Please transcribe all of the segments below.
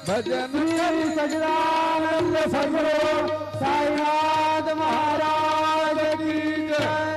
भजन श्री सच्चिदानंद सद्गुरु साईनाथ महाराज की जय।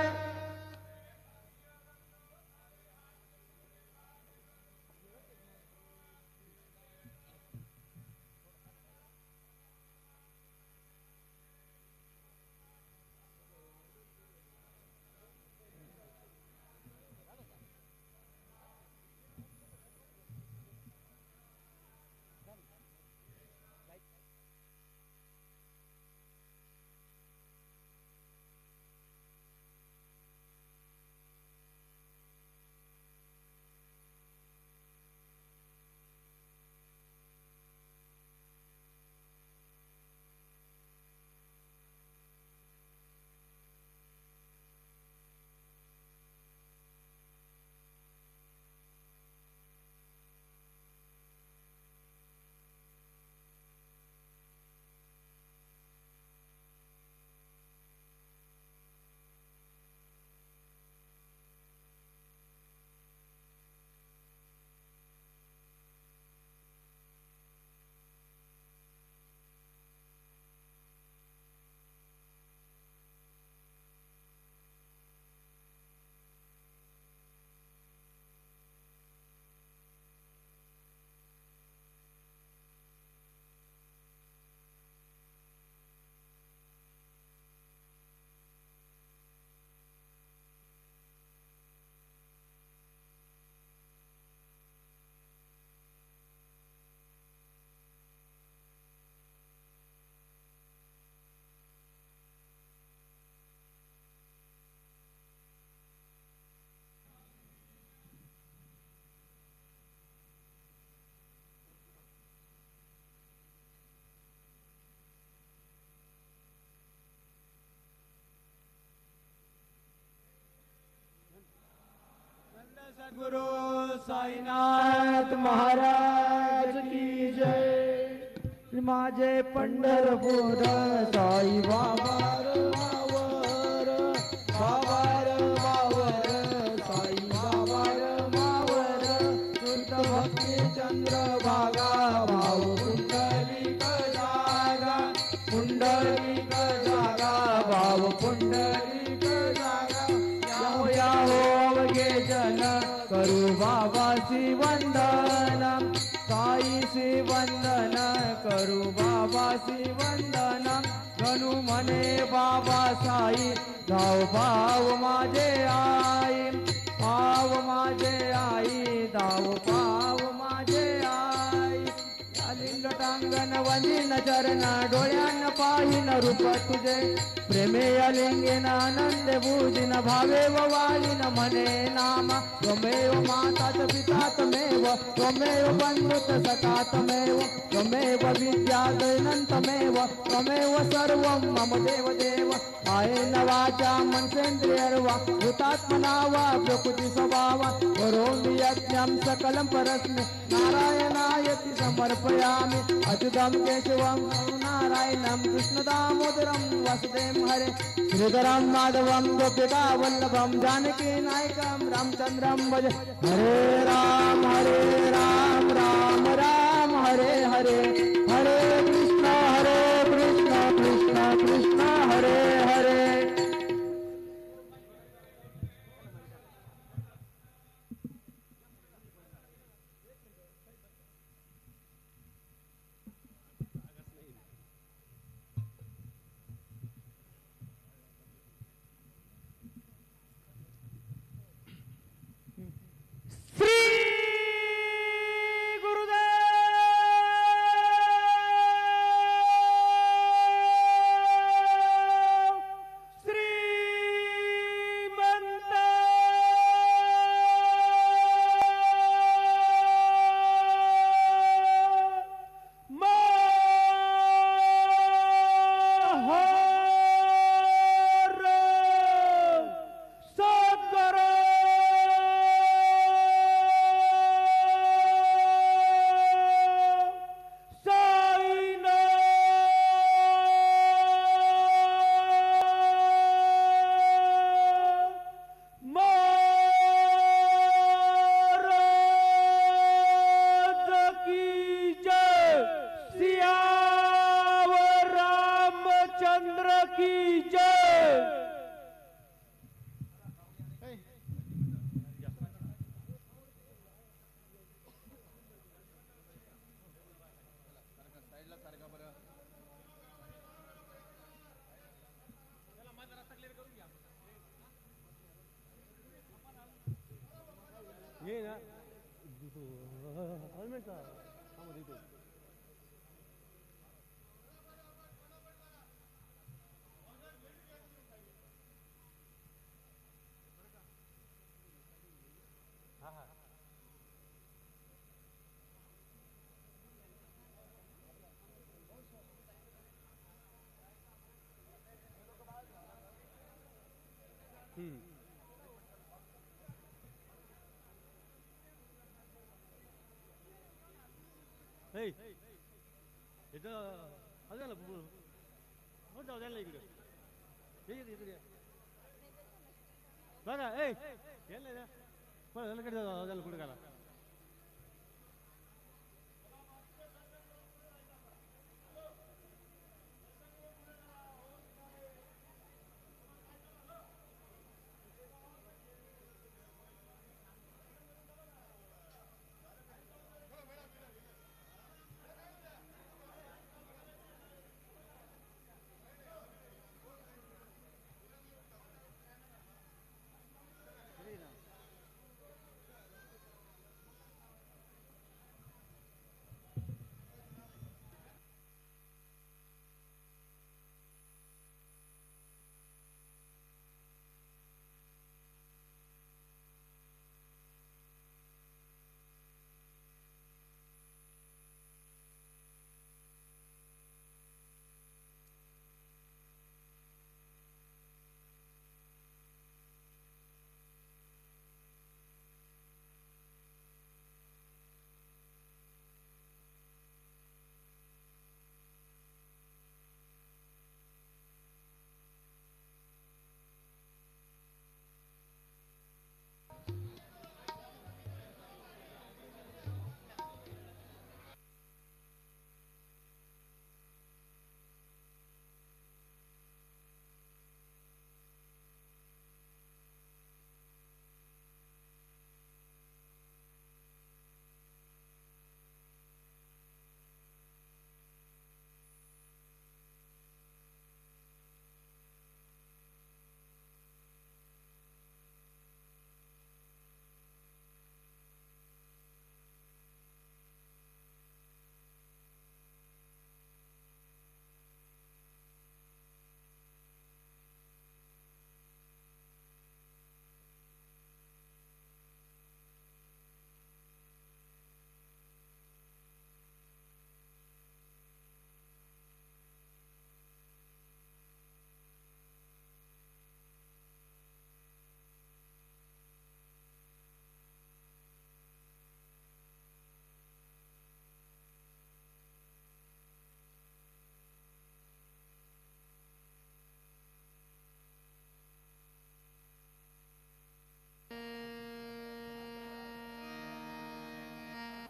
सद्गुरु साईनाथ महाराज की जय। माझे पंढरपूर साई बाबा मावर बाबार मावर साई बाबार मावर शुद्ध भक्ती चंद्र भागा भाव पुंडलिक जागा पुंडलिक जागा भाव पुंडलिक जागा याहो याहो अवघे जन करू बाबासी वंदन साईसी वंदन करू बाबासी वंदन गणू म्हणे बाबा साई धाव भाव माझे आई भाव माझे आई धाव भाव माझे आई लिंग टांगण वंदिन चरण डोळ्यान पाहिन रूप तुझे प्रेमे लिंगेन आनंद भूजिन भावे वालिन म्हणे नाम त्वमेव मातात पिता तमेव त्वमेव बंधुत सखा तमेव त्वमेव विद्या दैनंतमेव त्वमेव सर्वं मम देव देव आयेन वाचा मनसेन्द्रियर्वा भूतात्मना वा प्रकृति स्वभावा करोमि यज्ञं सकलं परस्मै नारायणायति समर्पयामि अच्युतं केशवं नारायणं कृष्णदामोदरं वसुदेवं हरे श्रीधरं माधवं गोपिका वल्लभं जानकी नायकं रामचन्द्रं भज हरे राम राम राम हरे हरे हरे कृष्ण कृष्ण कृष्ण हरे हरे। इथं आलं ना जाऊ द्यायला इकडे इकडे बघा कुठे जाऊ कुठे घाला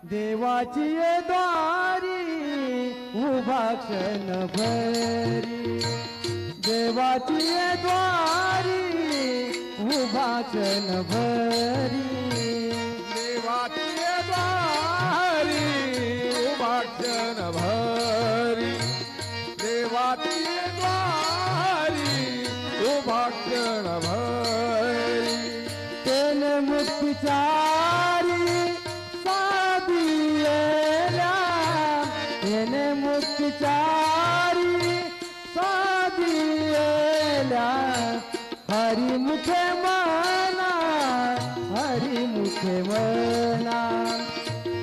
देवाची द्वारी उभा क्षण भरी देवाची द्वारी उभा क्षण भरी देवाची द्वारी उभा क्षण भरी देवाची द्वारी उभा क्षण भरी तेन मुक्तिचारी मुक्तिचारी साधियला हरी मुखे मना हरी मुखे मना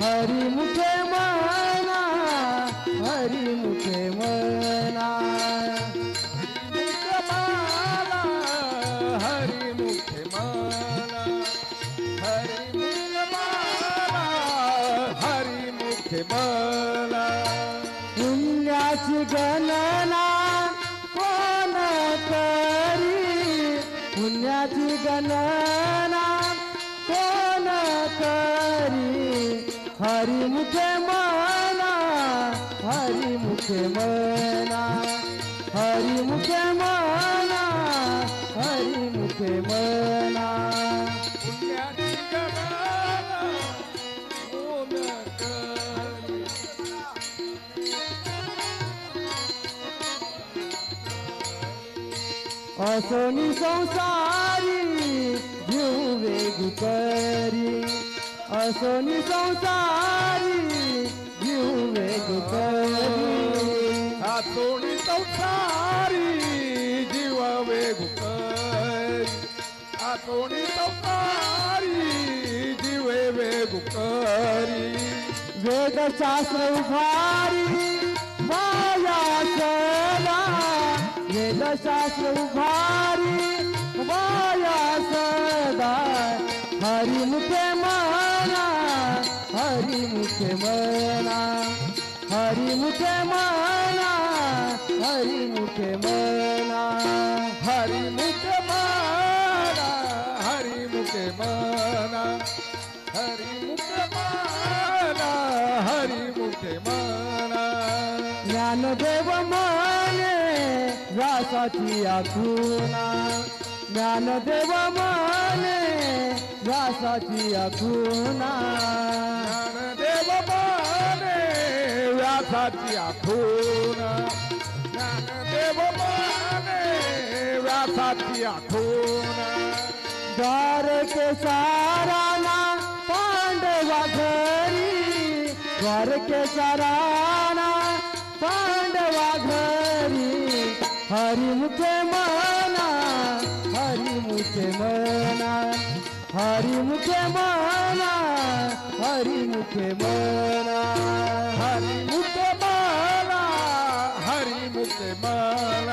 हरी मुखे मना हरी मुखे मना हरी मुखे माला हरी मुखे माला हरी मुखे माला पुण्याची गणना कोण करी पुण्याची गणना कोण करी हरी मुखे मना हरी मुखे मना हरी मुखे मना हरी मुखे मना पुण्याची गणना कोण करी असोनी संसारी जीव वेग करी असोनी संसारी जीव वेग करी आतोणी संसारी जीव वेगुकरी आतोणी संसारी जीव वेगुकरी वेदशास्त्र उभारी माया सदा वेदशास्त्र उभारी माया सदा हरिमुखे मना हरिमुखे मना हरिमुखे मना हरिमुखे मना हरिमुखे मना हरिमुखे मना हरिमुखे मना हरिमुखे मना ज्ञानदेव मने व्यासाची आखुना ज्ञानदेव मने व्यासाची आखुना ज्ञानदेव माने व्यासाची आखुना ज्ञानदेव माने व्यासाची आखुना द्वारके साराना पांडवा घरी द्वारके साराना पांडवा घरी हरिमुखे मना हरिमुखे मना हरिमुखे मना हरिमुखे मना हरिमुखे मना हरिमुखे मना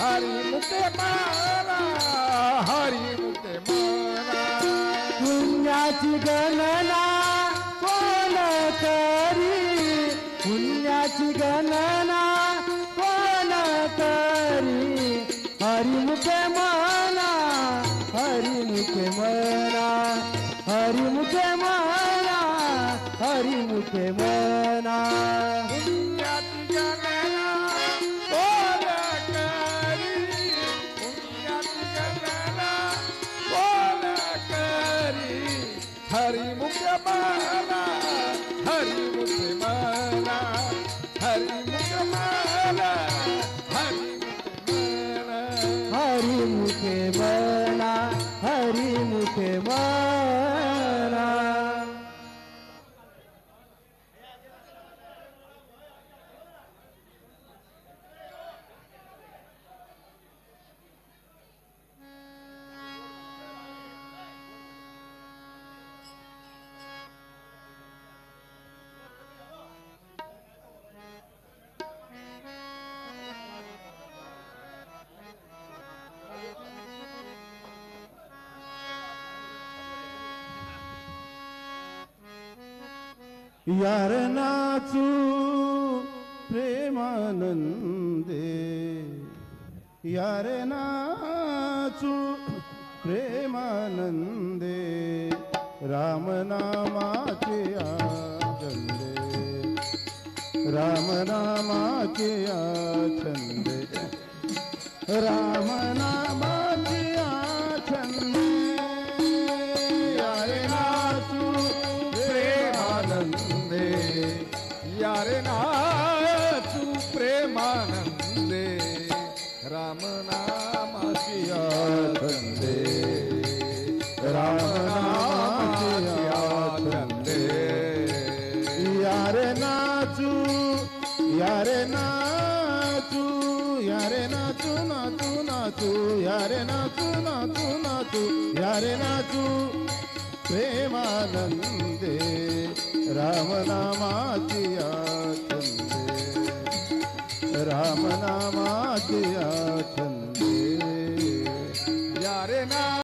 हरिमुखे मना हरिमुखे मना पुण्याची गणना कोण करी पुण्याची गणना कोण करी हरिमुखे मना हरिमुखे मना हरिमुखे मना हरिमुखे मना पुण्याची गणना कोण करी पुण्याची गणना कोण करी हरिमुखे मना हरिमुखे मना हरिमुखे मना हरिमुखे मना हरिमुखे मना यार नाचू प्रेमानंदे यार नाचू प्रेमानंदे रामनामाचे आनंदे रामनामाचे आनंदे रामनामाचे आनंदे यार नाचू प्रेमानंदे यारे नाचू प्रेमानंदे राम नामाची आनंदे राम नामाची आनंदे यारे नाचू यारे नाचू यारे नाचू नाचू नाचू यारे नाचू नाचू नाचू यारे नाचू प्रेमानंदे रामनामाची